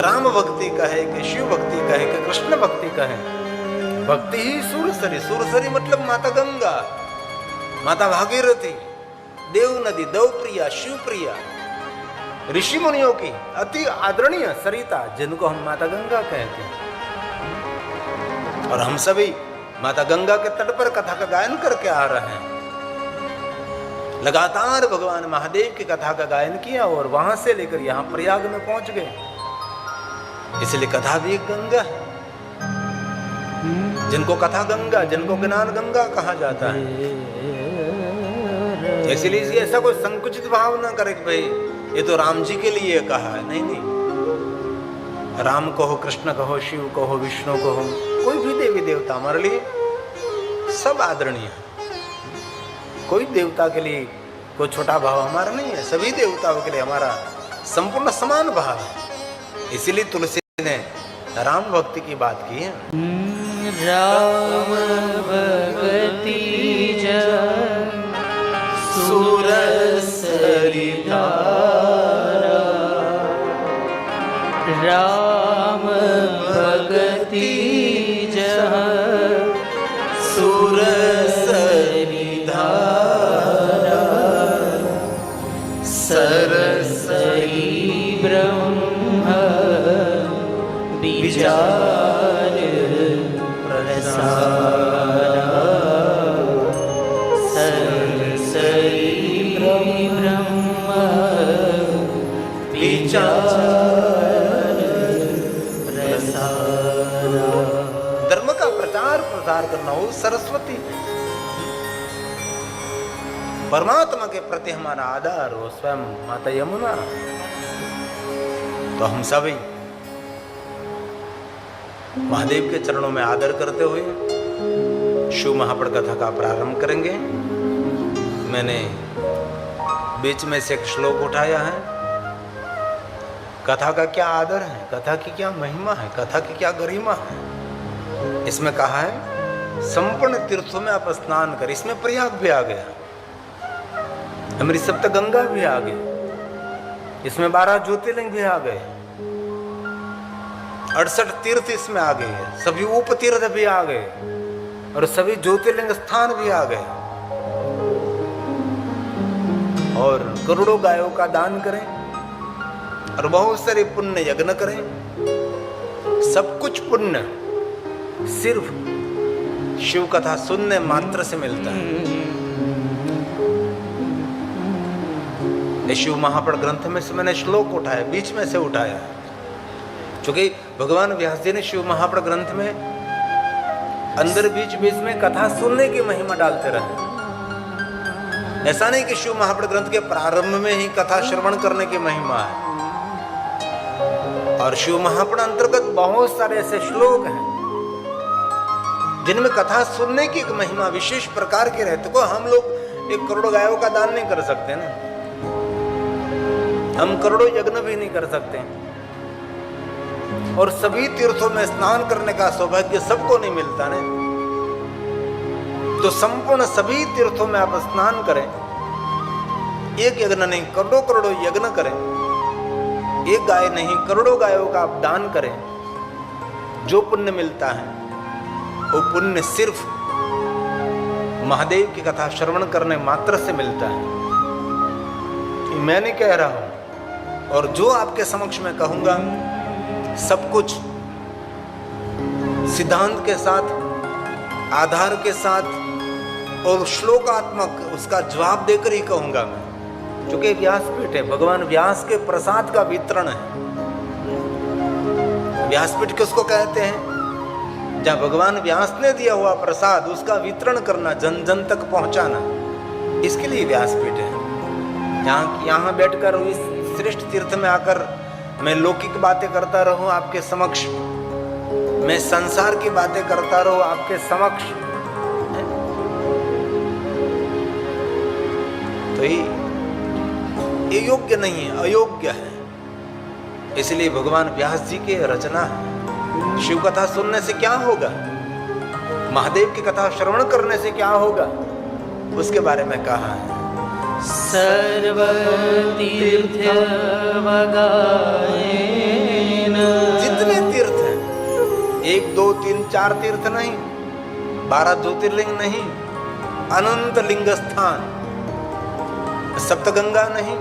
राम भक्ति कहे कि शिव भक्ति कहे कि कृष्ण भक्ति कहे, भक्ति ही सूरसरी। सूरसरी मतलब माता गंगा, माता भागीरथी, देव नदी, देवप्रिया, शिवप्रिया, ऋषि मुनियों की अति आदरणीय सरिता, जिनको हम माता गंगा कहते हैं। और हम सभी माता गंगा के तट पर कथा का गायन करके आ रहे हैं। लगातार भगवान महादेव की कथा का गायन किया और वहां से लेकर यहां प्रयाग में पहुंच गए। इसलिए कथा भी एक गंगा है, जिनको कथा गंगा, जिनको ज्ञान गंगा कहा जाता है। इसलिए ऐसा कोई संकुचित भाव ना करे कि भाई ये तो राम जी के लिए कहा है। नहीं नहीं, राम कहो, कृष्ण कहो, शिव कहो, विष्णु कहो, कोई भी देवी देवता हमारे लिए सब आदरणीय है। कोई देवता के लिए कोई छोटा भाव हमारा नहीं है, सभी देवताओं के लिए हमारा संपूर्ण समान भाव है। इसीलिए तुलसी ने राम भक्ति की बात की है। राम भक्ति सूरसरी धारा, राम भक्ति सूरसरी धारा, सरसरी ब्रह्म विचार प्रसारा, सरसरी ब्रह्म विचार प्रसारा। धर्म का प्रचार प्रसार करना हो सरस्वती, परमात्मा के प्रति हमारा आदर हो स्वयं माता यमुना। तो हम सभी महादेव के चरणों में आदर करते हुए शिव महापड़ कथा का प्रारंभ करेंगे। मैंने बीच में से एक श्लोक उठाया है। कथा का क्या आदर है, कथा की क्या महिमा है, कथा की क्या गरिमा है। इसमें कहा है संपूर्ण तीर्थों में आप स्नान कर। इसमें प्रयाग भी आ गया, हमारी सप्त गंगा भी आ गई, इसमें 12 ज्योतिर्लिंग भी आ गए, 68 तीर्थ इसमें आ गए, सभी उप तीर्थ भी आ गए और सभी ज्योतिर्लिंग स्थान भी आ गए। और करोड़ों गायों का दान करें और बहुत सारे पुण्य यज्ञ करें। सब कुछ पुण्य सिर्फ शिव कथा सुनने मात्र से मिलता है। शिव महापड़ ग्रंथ में से मैंने श्लोक उठाया, बीच में से उठाया, क्योंकि भगवान व्यास जी ने शिव महापड़ ग्रंथ में अंदर बीच बीच में कथा सुनने की महिमा डालते रहे। ऐसा नहीं कि शिव महापड़ ग्रंथ के प्रारंभ में ही कथा श्रवण करने की महिमा है। और शिव महापड़ अंतर्गत बहुत सारे ऐसे श्लोक हैं जिनमें कथा सुनने की एक महिमा विशेष प्रकार की रहती। को हम लोग 1 करोड़ गायों का दान नहीं कर सकते ना, हम करोड़ों यज्ञ भी नहीं कर सकते, और सभी तीर्थों में स्नान करने का सौभाग्य सबको नहीं मिलता ना। तो संपूर्ण सभी तीर्थों में आप स्नान करें, एक यज्ञ नहीं करोड़ों करोड़ों यज्ञ करें, एक गाय नहीं करोड़ों गायों का आप दान करें। जो पुण्य मिलता है वो पुण्य सिर्फ महादेव की कथा श्रवण करने मात्र से मिलता है। मैं नहीं कह रहा हूं, और जो आपके समक्ष में कहूंगा सब कुछ सिद्धांत के साथ, आधार के साथ और श्लोकात्मक उसका जवाब देकर ही कहूंगा मैं, क्योंकि व्यासपीठ है, भगवान व्यास के प्रसाद का वितरण है। व्यासपीठ किसको कहते हैं? जहाँ भगवान व्यास ने दिया हुआ प्रसाद उसका वितरण करना, जन जन तक पहुंचाना, इसके लिए व्यासपीठ है। यहाँ बैठकर इस श्रेष्ठ तीर्थ में आकर मैं लौकिक बातें करता रहूं आपके समक्ष, मैं संसार की बातें करता रहूं आपके समक्ष, तो ये योग्य नहीं है, अयोग्य है। इसलिए भगवान व्यास जी की रचना है। शिव कथा सुनने से क्या होगा, महादेव की कथा श्रवण करने से क्या होगा, उसके बारे में कहा है। सर्व तीर्थ वगायेन 4 तीर्थ नहीं, 12 ज्योतिर्लिंग नहीं, अनंत लिंग स्थान, सप्तगंगा नहीं,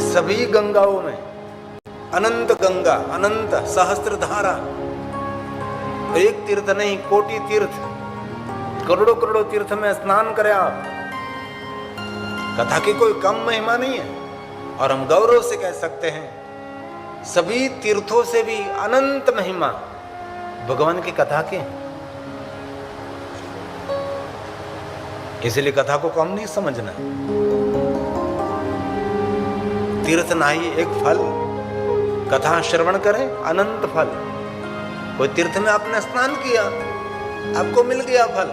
सभी गंगाओं में अनंत गंगा, अनंत सहस्त्र धारा, एक तीर्थ नहीं कोटि तीर्थ, करोड़ों करोड़ों तीर्थ में स्नान करें आप। कथा की कोई कम महिमा नहीं है, और हम गौरव से कह सकते हैं सभी तीर्थों से भी अनंत महिमा भगवान की कथा के। इसलिए कथा को कम नहीं समझना। तीर्थ नाही एक फल, कथा श्रवण करें अनंत फल। कोई तीर्थ में आपने स्नान किया, आपको मिल गया फल,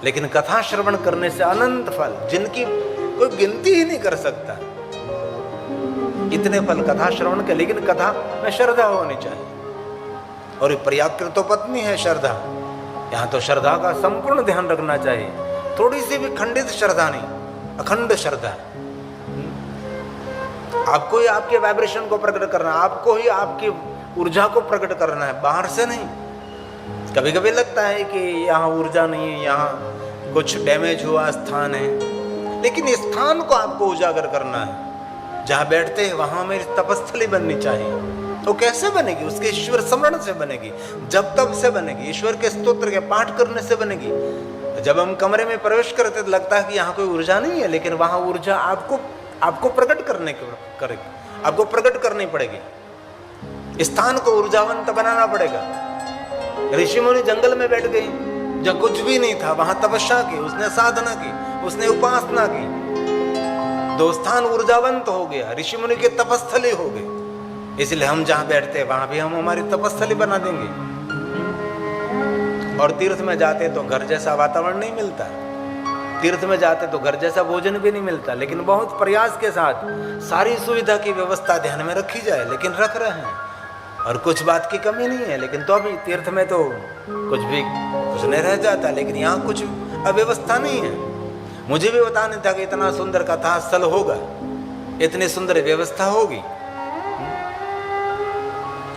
लेकिन कथा श्रवण करने से अनंत फल, जिनकी कोई गिनती ही नहीं कर सकता, इतने फल कथा श्रवण के। लेकिन कथा में श्रद्धा होनी चाहिए, और ये पर्याकृतोपत्नी है श्रद्धा। यहाँ तो श्रद्धा का संपूर्ण ध्यान रखना चाहिए, थोड़ी सी भी खंडित श्रद्धा नहीं, अखंड श्रद्धा। आपको ही आपके वाइब्रेशन को प्रकट करना, आपको ही आपकी ऊर्जा को प्रकट करना है, बाहर से नहीं। कभी कभी लगता है कि यहाँ ऊर्जा नहीं है, यहाँ कुछ डैमेज हुआ स्थान है, लेकिन इस स्थान को आपको उजागर करना है। जहाँ बैठते हैं वहाँ मेरी तपस्थली बननी चाहिए। तो कैसे बनेगी? उसके ईश्वर स्मरण से बनेगी, जब तब से बनेगी, ईश्वर के स्तोत्र के पाठ करने से बनेगी। जब हम कमरे में प्रवेश करते तो लगता है कि यहाँ कोई ऊर्जा नहीं है, लेकिन वहाँ ऊर्जा आपको प्रकट करने करेगी, आपको प्रकट करनी पड़ेगी। स्थान को ऊर्जावंत बनाना पड़ेगा। ऋषि मुनि जंगल में बैठ गई, जब कुछ भी नहीं था, वहां तपस्या की, उसने साधना की, उसने उपासना की, दो स्थान ऊर्जावंत हो गया, ऋषि मुनि के तपस्थली हो गए। इसलिए हम जहां बैठते हैं वहां भी हम हमारी तपस्थली बना देंगे। और तीर्थ में जाते तो घर जैसा वातावरण नहीं मिलता, तीर्थ में जाते तो घर जैसा भोजन भी नहीं मिलता, लेकिन बहुत प्रयास के साथ सारी सुविधा की व्यवस्था ध्यान में रखी जाए, लेकिन रख रहे हैं, और कुछ बात की कमी नहीं है। लेकिन तो अभी तीर्थ में तो कुछ नहीं रह जाता, लेकिन यहाँ कुछ अव्यवस्था नहीं है। मुझे भी पता नहीं था कि इतना सुंदर कथा स्थल होगा, इतनी सुंदर व्यवस्था होगी।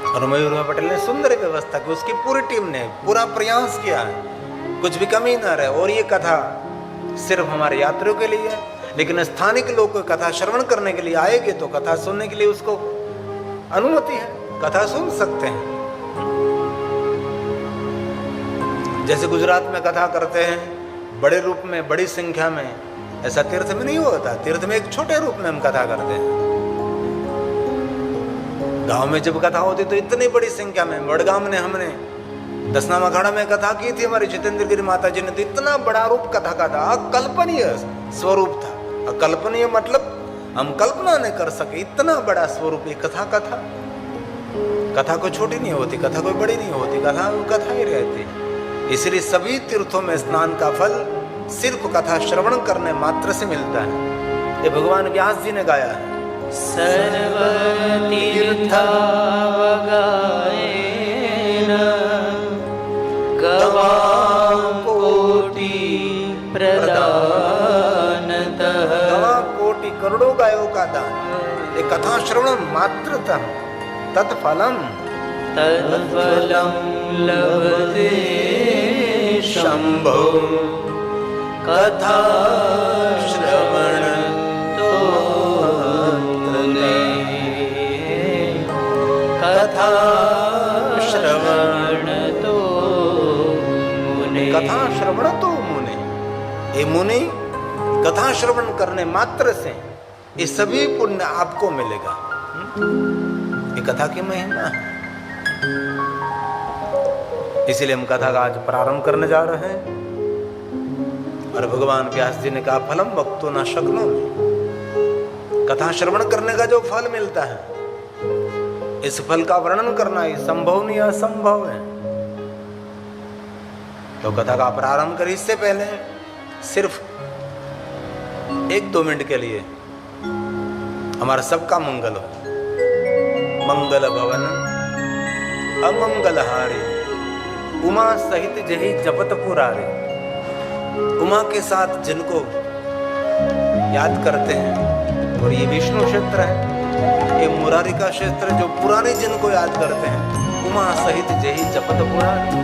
और मयूर पटेल ने सुंदर व्यवस्था की, उसकी पूरी टीम ने पूरा प्रयास किया है, कुछ भी कमी ना रहे। और ये कथा सिर्फ हमारे यात्रियों के लिए है, लेकिन स्थानिक लोग को कथा श्रवण करने के लिए आएंगे तो कथा सुनने के लिए उसको अनुमति है, कथा सुन सकते हैं। जैसे गुजरात में कथा करते हैं बड़े रूप में, बड़ी संख्या में, ऐसा तीर्थ में नहीं होता। तीर्थ में एक छोटे रूप में हम कथा करते हैं। गांव में जब कथा होती तो इतनी बड़ी संख्या में, वडगाम ने हमने दसनाम अखाड़ा में कथा की थी, हमारी जितेंद्र गिरी माता जी ने, तो इतना बड़ा रूप कथा का था, अकल्पनीय स्वरूप था। अकल्पनीय मतलब हम कल्पना नहीं कर सके, इतना बड़ा स्वरूप ये कथा का था। कथा कोई छोटी नहीं होती, कथा कोई बड़ी नहीं होती, कथा ही रहती है। इसलिए सभी तीर्थों में स्नान का फल सिर्फ कथा श्रवण करने मात्र से मिलता है। ये भगवान व्यास जी ने गाया है। सर्व तीर्थावगायेन गवां कोटि प्रदानतः। गवां कोटि करोड़ों गायों का दान, ये कथा श्रवण मात्र था। तत्फलम लभते शंभो कथा श्रवण तो मुने। कथा श्रवण तो मुने। कथा श्रवण तो मुने। ये मुनि कथा श्रवण करने मात्र से ये सभी पुण्य आपको मिलेगा। ये कथा की महिमा है। इसीलिए हम कथा का आज प्रारंभ करने जा रहे हैं। और भगवान व्यास जी ने कहा फलम वक्तुं न शक्नोमि। कथा श्रवण करने का जो फल मिलता है, इस फल का वर्णन करना ही संभव नहीं, असंभव है। तो कथा का प्रारंभ कर, इससे पहले सिर्फ 1-2 मिनट के लिए हमारा सबका मंगल हो। मंगल भवन अमंगलहारी, उमा सहित जही जपत पुरारे। उमा के साथ जिनको याद करते हैं, और ये विष्णु क्षेत्र है, ये मुरारी का क्षेत्र जो पुराने जिनको याद करते हैं, उमा सहित जही जपत पुरारी।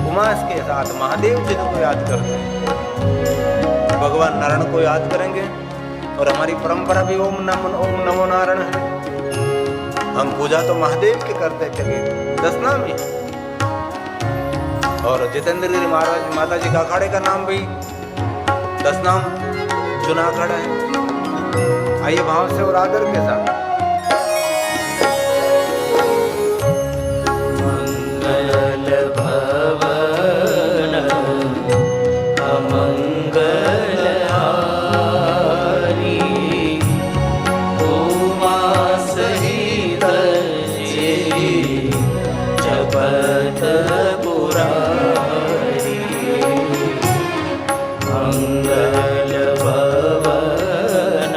उमा के साथ महादेव जिनको याद करते हैं, भगवान नारायण को याद करेंगे। और हमारी परंपरा भी ओम नमो नारायण है। हम पूजा तो महादेव की करते चले, 10 नाम ही। और जितेंद्र गिरी महाराज माता जी का अखाड़े का नाम भी 10 नाम चुना अखाड़ा है। आइए भाव से और आदर के साथ। मंगल भवन अमंगल हारी, उमा सहित जही जपत पुरारी। मंगल भवन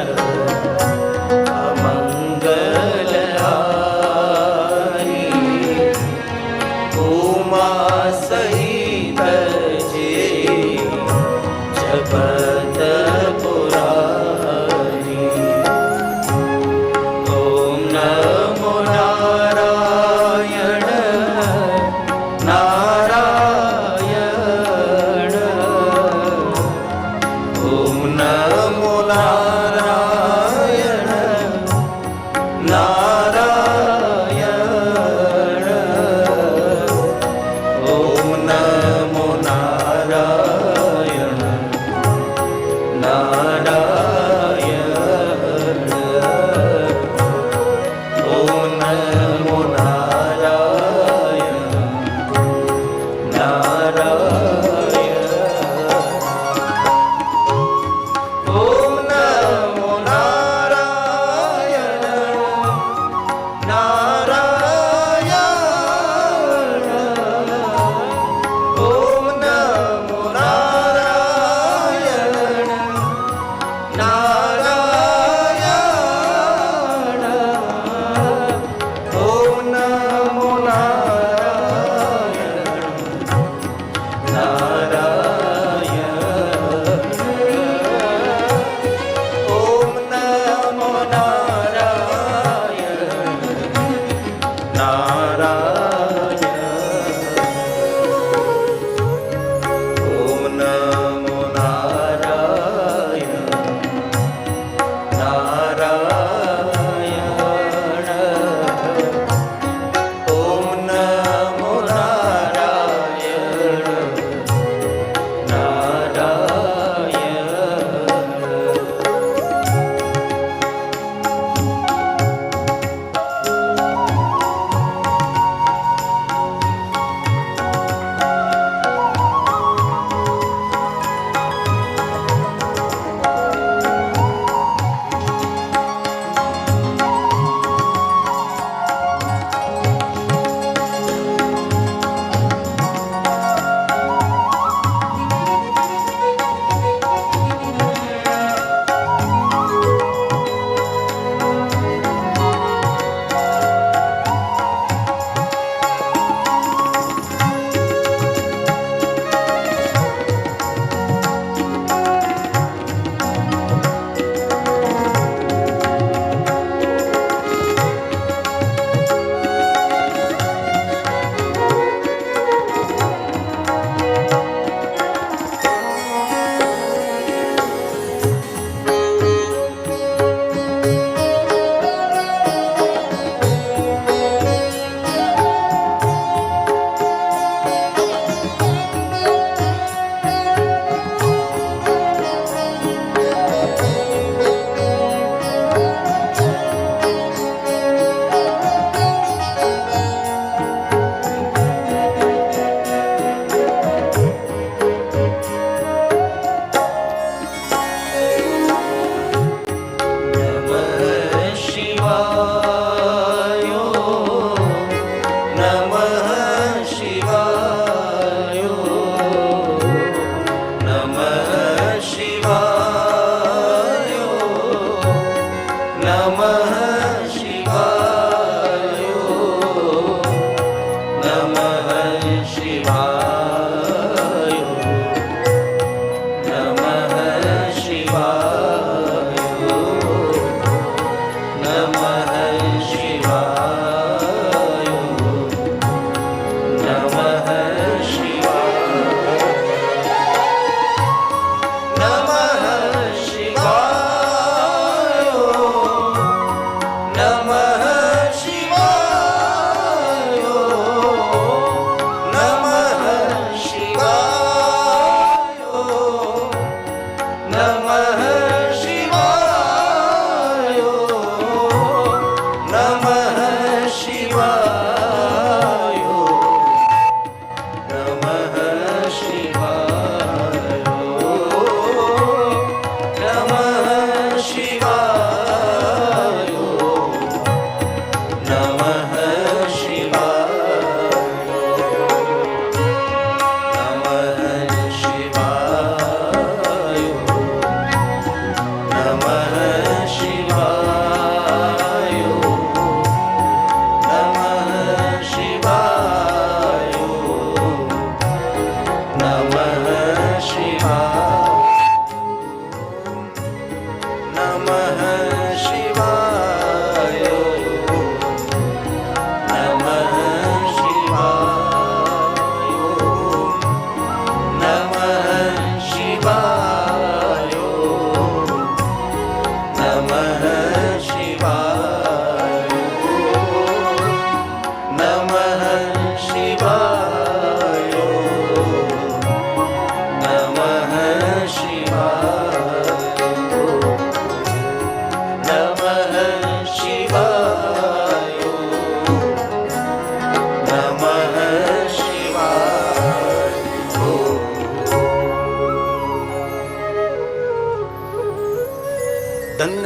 अमंगल हारी, उमा सहित जही जपत पुरारी। ओम नमो नारायण नारायण। ओम नमो नारायण नारायण। ओम नमो नारायण नारायण। ओम नमो नारायण नारायण। ओम नमो नारायण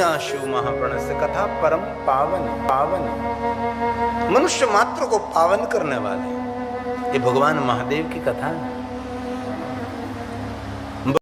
अविनाशु महाप्रणस कथा परम पावन पावन, मनुष्य मात्र को पावन करने वाले ये भगवान महादेव की कथा है।